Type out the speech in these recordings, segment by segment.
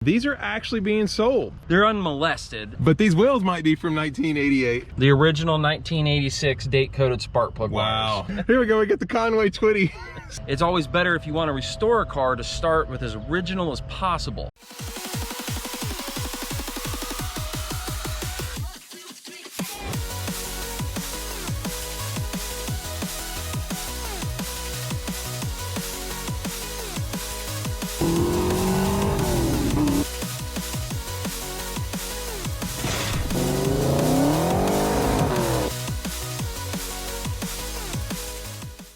these are actually being sold. They're unmolested. But these wheels might be from 1988. The original 1986 date-coated spark plug Wow. wires. Here we go, we get the Conway Twitty. It's always better if you want to restore a car to start with as original as possible.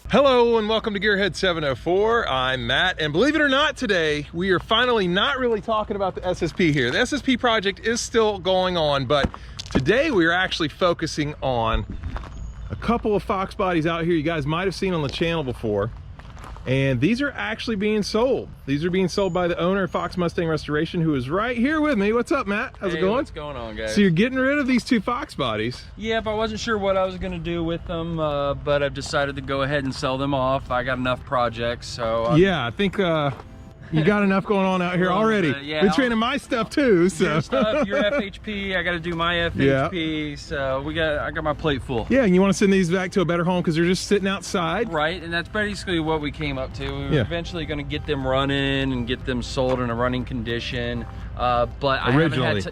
Hello and welcome to Gearhead 704. I'm Matt, and believe it or not, today we are finally not really talking about the SSP here. The SSP project is still going on, but today we are actually focusing on a couple of Fox bodies out here you guys might have seen on the channel before. And these are actually being sold. These are being sold by the owner of Fox Mustang Restoration, who is right here with me. What's up, Matt? How's it going? What's going on, guys? So you're getting rid of these two Fox bodies. Yep, I wasn't sure what I was going to do with them, but I've decided to go ahead and sell them off. I got enough projects, so... Yeah, I think you got enough going on out here already. Yeah, been training my stuff too, so. Your stuff, your FHP, I got to do my FHP, yeah. So I got my plate full. Yeah, and you want to send these back to a better home because they're just sitting outside. Right, and that's basically what we came up to. We were eventually going to get them running and get them sold in a running condition. But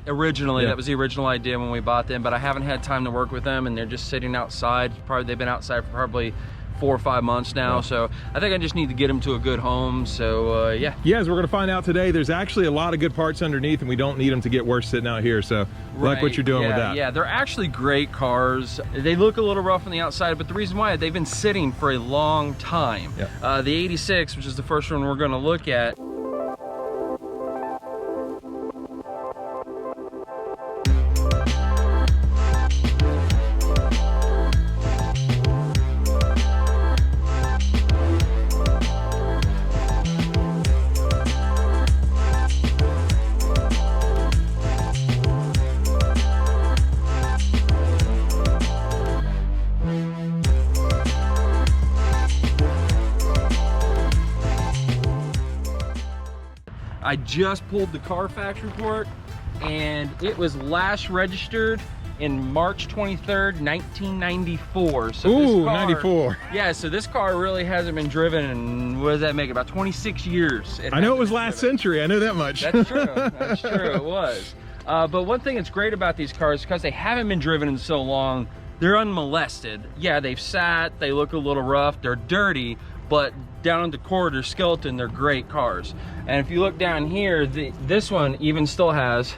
originally, that was the original idea when we bought them, but I haven't had time to work with them, and they're just sitting outside. They've been outside for probably 4 or 5 months now, so I think I just need to get them to a good home. So yeah, as we're gonna find out today, there's actually a lot of good parts underneath, and we don't need them to get worse sitting out here. So like what you're doing with that. Yeah, they're actually great cars. They look a little rough on the outside, but the reason why, they've been sitting for a long time. The 86, which is the first one we're gonna look at, I just pulled the Carfax report, and it was last registered in March 23rd, 1994. So ooh, this car, 94. Yeah, so this car really hasn't been driven in, what does that make, about 26 years. I know it was last century, I know that much. That's true, that's true, it was. But one thing that's great about these cars, because they haven't been driven in so long, they're unmolested. Yeah, they've sat, they look a little rough, they're dirty, but down in the core, they're skeleton, they're great cars. And if you look down here, this one even still has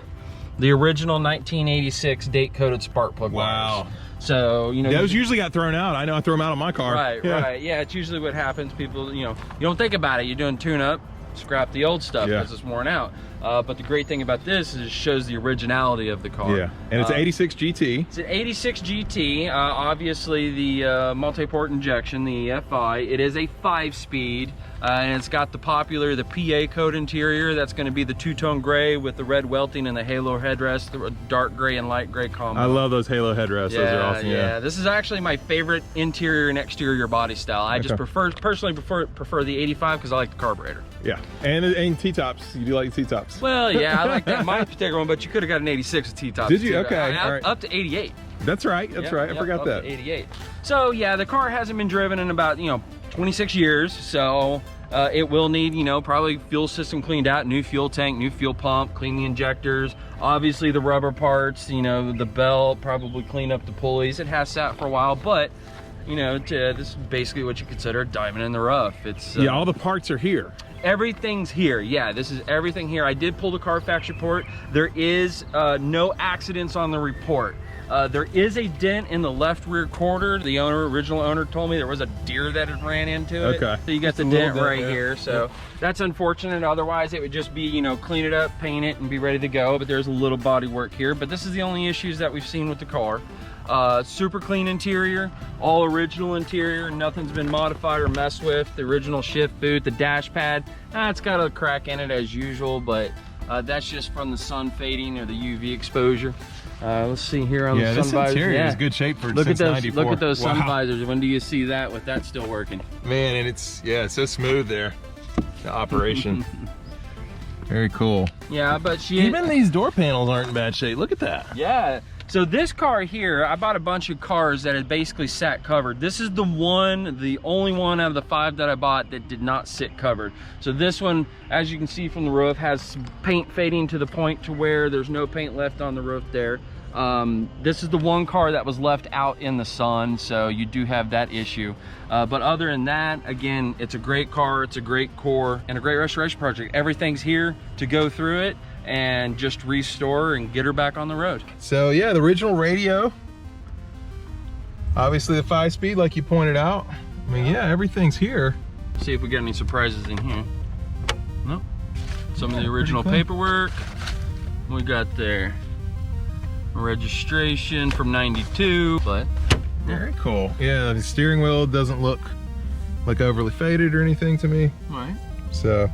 the original 1986 date-coated spark plug wires. So, you know, those usually got thrown out. I know I throw them out on my car. Right, right. Yeah, it's usually what happens. People, you know, you don't think about it. You're doing tune-up, scrap the old stuff because it's worn out. But the great thing about this is it shows the originality of the car. Yeah, and it's an 86 GT. It's an 86 GT. Obviously, the multi-port injection, the EFI. It is a 5-speed, and it's got the popular, the PA code interior. That's going to be the two-tone gray with the red welting and the halo headrest, the dark gray and light gray combo. I love those halo headrests. Those are awesome. Yeah, this is actually my favorite interior and exterior body style. I just personally prefer the 85 because I like the carburetor. Yeah, and T-tops. You do like T-tops? Well, yeah, I like that my particular one, but you could have got an 86 with T-tops. Did you? Too. Okay, all right. Up to 88. That's right. That's right. I forgot that. Up to 88. So yeah, the car hasn't been driven in about 26 years. So it will need probably fuel system cleaned out, new fuel tank, new fuel pump, clean the injectors, obviously the rubber parts, the belt, probably clean up the pulleys. It has sat for a while, but this is basically what you consider a diamond in the rough. It's yeah, all the parts are here. Everything's here. Yeah, this is everything here. I did pull the Carfax report. There is no accidents on the report. There is a dent in the left rear quarter. The original owner told me there was a deer that had ran into it. Okay. So you got the dent right here. So that's unfortunate. Otherwise, it would just be, clean it up, paint it, and be ready to go. But there's a little body work here. But this is the only issues that we've seen with the car. Super clean interior, all original interior, nothing's been modified or messed with. The original shift boot, the dash pad, it's got a crack in it as usual, but that's just from the sun fading or the UV exposure. Let's see here on the sun visors. This interior is good shape for look at those sun visors. When do you see that with that still working? Man, and it's so smooth there, the operation. Very cool. Yeah, but even these door panels aren't in bad shape. Look at that. Yeah. So this car here, I bought a bunch of cars that had basically sat covered. This is the only one out of the 5 that I bought that did not sit covered. So this one, as you can see from the roof, has some paint fading to the point to where there's no paint left on the roof there. This is the one car that was left out in the sun, so you do have that issue. But other than that, again, it's a great car, it's a great core, and a great restoration project. Everything's here to go through it and just restore and get her back on the road. So yeah, the original radio, obviously the 5-speed like you pointed out. I mean, yeah, everything's here. See if we get any surprises in here. Nope. Some of the original paperwork. We got their registration from '92, but very cool. Yeah, the steering wheel doesn't look like overly faded or anything to me. Right. So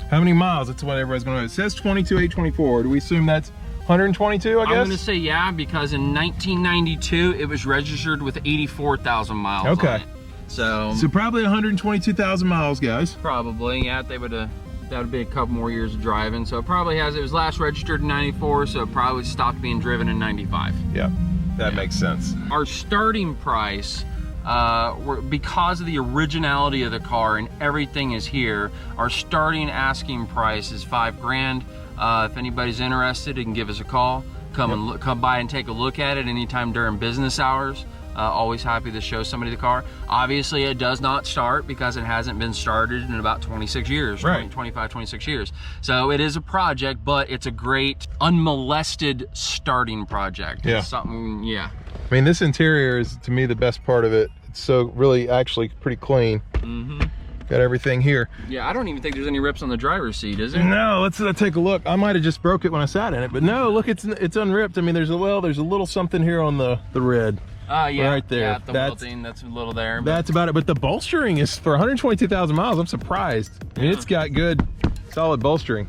how many miles? That's what everybody's going to know. It says 22,824. Do we assume that's 122, I guess? I'm going to say yeah, because in 1992 it was registered with 84,000 miles okay. on it. So probably 122,000 miles, guys. Probably, yeah. That would be a couple more years of driving. So it probably has. It was last registered in '94, so it probably stopped being driven in '95. Yeah, that makes sense. Our starting price, because of the originality of the car and everything is here, our starting asking price is $5 grand. If anybody's interested, you can give us a call. Come by and take a look at it anytime during business hours. Always happy to show somebody the car. Obviously, it does not start because it hasn't been started in about 26 years, right. 25, 26 years. So it is a project, but it's a great unmolested starting project. Yeah. It's something, yeah. I mean, this interior is, to me, the best part of it. It's so really actually pretty clean. Mm-hmm. Got everything here. Yeah, I don't even think there's any rips on the driver's seat, is there? No, let's take a look. I might have just broke it when I sat in it, but no, look, it's unripped. I mean, there's a little something here on the red. Yeah, right there. Yeah, the wilting, that's a little there. But that's about it. But the bolstering is for 122,000 miles. I'm surprised. I mean, it's got good, solid bolstering.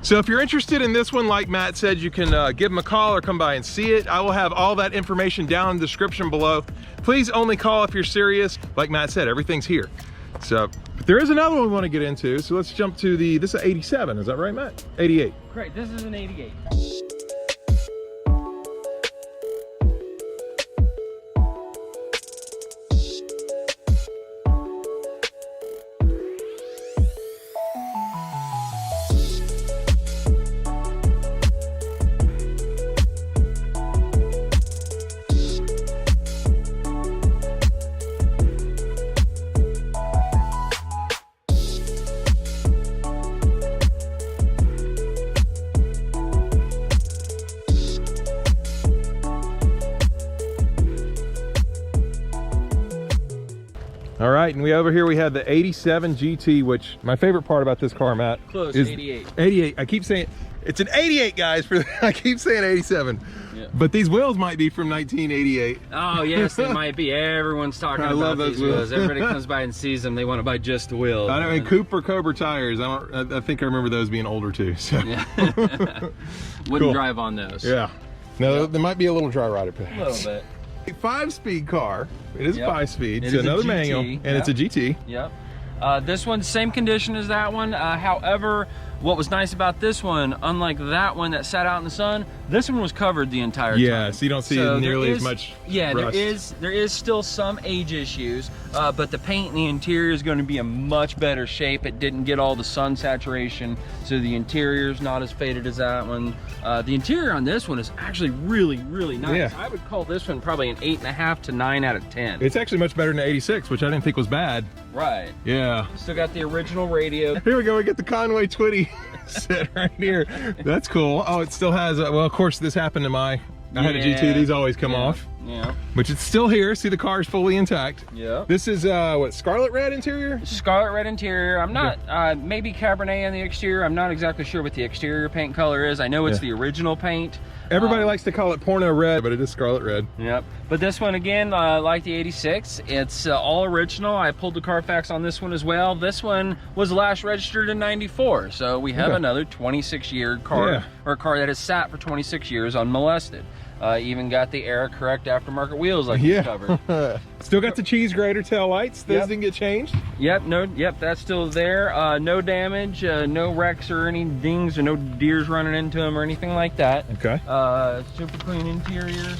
So if you're interested in this one, like Matt said, you can give him a call or come by and see it. I will have all that information down in the description below. Please only call if you're serious. Like Matt said, everything's here. So, but there is another one we want to get into. So let's jump to this is 87. Is that right, Matt? 88. Great. This is an 88. All right, and over here we have the 87 GT, which my favorite part about this car, Matt, close, is 88. 88. I keep saying it's an 88, guys. I keep saying 87, yeah. But these wheels might be from 1988. Oh yes, they might be. Everyone's talking about these wheels. Everybody comes by and sees them. They want to buy just the wheels. I know, and Cooper Cobra tires. I think I remember those being older too. So. Yeah. Wouldn't drive on those. Yeah. No, they might be a little dry rotted, perhaps. A little bit. A 5-speed car. It is a 5-speed. It's is another GT, manual, and it's a GT. Yep. This one's same condition as that one. However, what was nice about this one, unlike that one that sat out in the sun, this one was covered the entire time. Yeah, so you don't see nearly as much rust. There is still some age issues, but the paint in the interior is going to be in much better shape. It didn't get all the sun saturation, so the interior is not as faded as that one. The interior on this one is actually really, really nice. Yeah. I would call this one probably an 8.5 to 9 out of 10. It's actually much better than the 86, which I didn't think was bad. Right. Yeah. Still got the original radio. Here we go. We get the Conway Twitty set right here. That's cool. Oh, it still has. Well, of course, this happened to I had a GT. These always come off. Yeah. Which it's still here. See, the car is fully intact. Yeah. This is what, scarlet red interior? Scarlet red interior. I'm not maybe Cabernet on the exterior. I'm not exactly sure what the exterior paint color is. I know it's the original paint. Everybody likes to call it porno red, but it is scarlet red. Yep. But this one again, like the 86, it's all original. I pulled the Carfax on this one as well. This one was last registered in '94, so we have another 26-year car, or a car that has sat for 26 years unmolested. Even got the era correct aftermarket wheels like we covered. Still got the cheese grater tail lights. Those didn't get changed. Yep, that's still there. No damage, no wrecks or any dings or no deers running into them or anything like that. Okay. Super clean interior.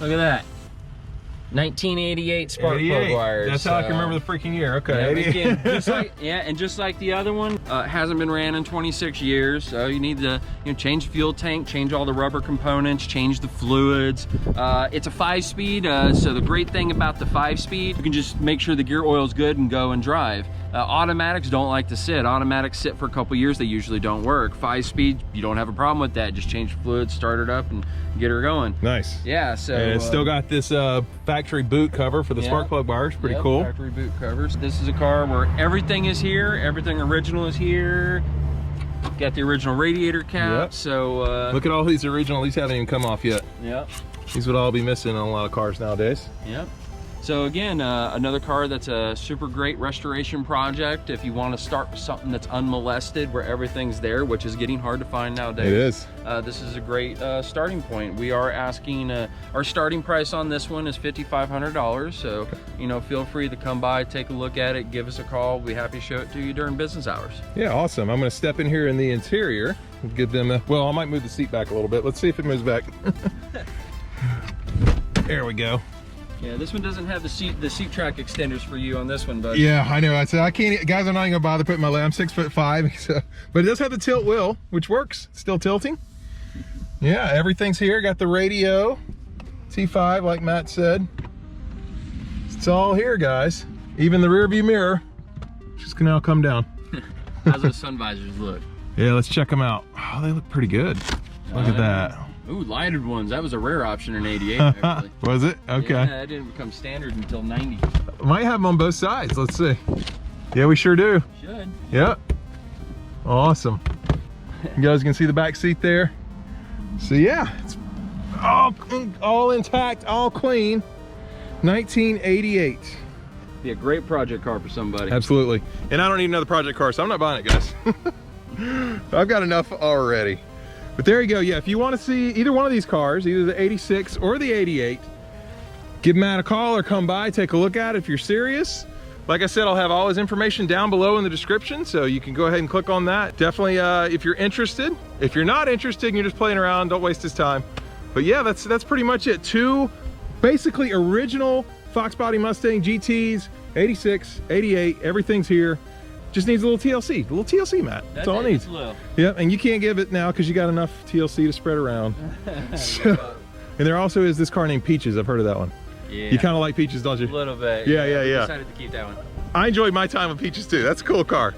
Look at that. 1988 spark plug wires. That's how I can remember the freaking year. Okay. Yeah, and just like the other one, hasn't been ran in 26 years. So you need to change the fuel tank, change all the rubber components, change the fluids. It's a 5-speed, so the great thing about the 5-speed, you can just make sure the gear oil is good and go and drive. Automatics don't like to sit. Automatics sit for a couple years. They usually don't work. 5-speed, you don't have a problem with that. Just change the fluid, start it up, and get her going. Nice. Yeah. So and it's still got this factory boot cover for the spark plug wires. Pretty cool. Factory boot covers. This is a car where everything is here. Everything original is here. Got the original radiator cap. So look at all these original. These haven't even come off yet. Yep. These would all be missing on a lot of cars nowadays. Yep. So again, another car that's a super great restoration project. If you want to start with something that's unmolested, where everything's there, which is getting hard to find nowadays. It is. This is a great starting point. We are asking, our starting price on this one is $5,500. So, feel free to come by, take a look at it, give us a call. We'll be happy to show it to you during business hours. Yeah, awesome. I'm gonna step in here in the interior and give them well, I might move the seat back a little bit. Let's see if it moves back. There we go. Yeah, this one doesn't have the seat track extenders for you on this one, but yeah, I know. I said I can't. Guys, I'm not even gonna bother putting my leg. I'm 6'5", so, but it does have the tilt wheel, which works. It's still tilting. Yeah, everything's here. Got the radio, T5, like Matt said. It's all here, guys. Even the rear view mirror. Just gonna now come down. How's those sun visors look? Yeah, let's check them out. Oh, they look pretty good. Look at that. Ooh, lighted ones. That was a rare option in '88. Actually. Was it? Okay. Yeah, that didn't become standard until '90. Might have them on both sides. Let's see. Yeah, we sure do. Should. Yep. Awesome. You guys can see the back seat there. So yeah, it's all intact, all clean. 1988. Be a great project car for somebody. Absolutely. And I don't need another project car, so I'm not buying it, guys. I've got enough already. But there you go. Yeah, if you want to see either one of these cars, either the 86 or the 88, give Matt a call or come by, take a look at it if you're serious. Like I said, I'll have all his information down below in the description, so you can go ahead and click on that. Definitely, if you're interested. If you're not interested and you're just playing around, don't waste his time. But yeah, that's pretty much it. Two basically original Foxbody Mustang GTs, 86, 88, everything's here. Just needs a little TLC, a little TLC, Matt. That's all it needs. Yep, and you can't give it now because you got enough TLC to spread around. So, and there also is this car named Peaches. I've heard of that one. Yeah. You kind of like Peaches, don't you? A little bit. Yeah. Decided to keep that one. I enjoyed my time with Peaches too. That's a cool car.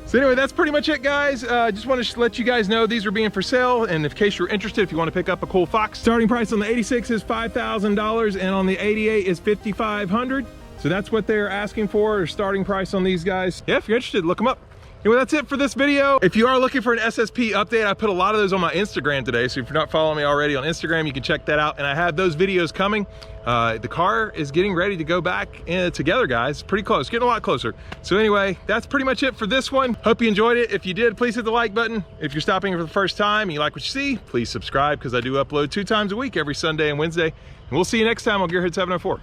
So anyway, that's pretty much it, guys. Just want to let you guys know these are being for sale, and in case you're interested, if you want to pick up a cool Fox, starting price on the 86 is $5,000, and on the 88 is $5,500. So that's what they're asking for, or starting price on these guys. Yeah, if you're interested, look them up. Anyway, that's it for this video. If you are looking for an SSP update, I put a lot of those on my Instagram today. So if you're not following me already on Instagram, you can check that out. And I have those videos coming. The car is getting ready to go back together, guys. Pretty close, getting a lot closer. So anyway, that's pretty much it for this one. Hope you enjoyed it. If you did, please hit the like button. If you're stopping for the first time and you like what you see, please subscribe, because I do upload 2 times a week, every Sunday and Wednesday. And we'll see you next time on Gearhead 704.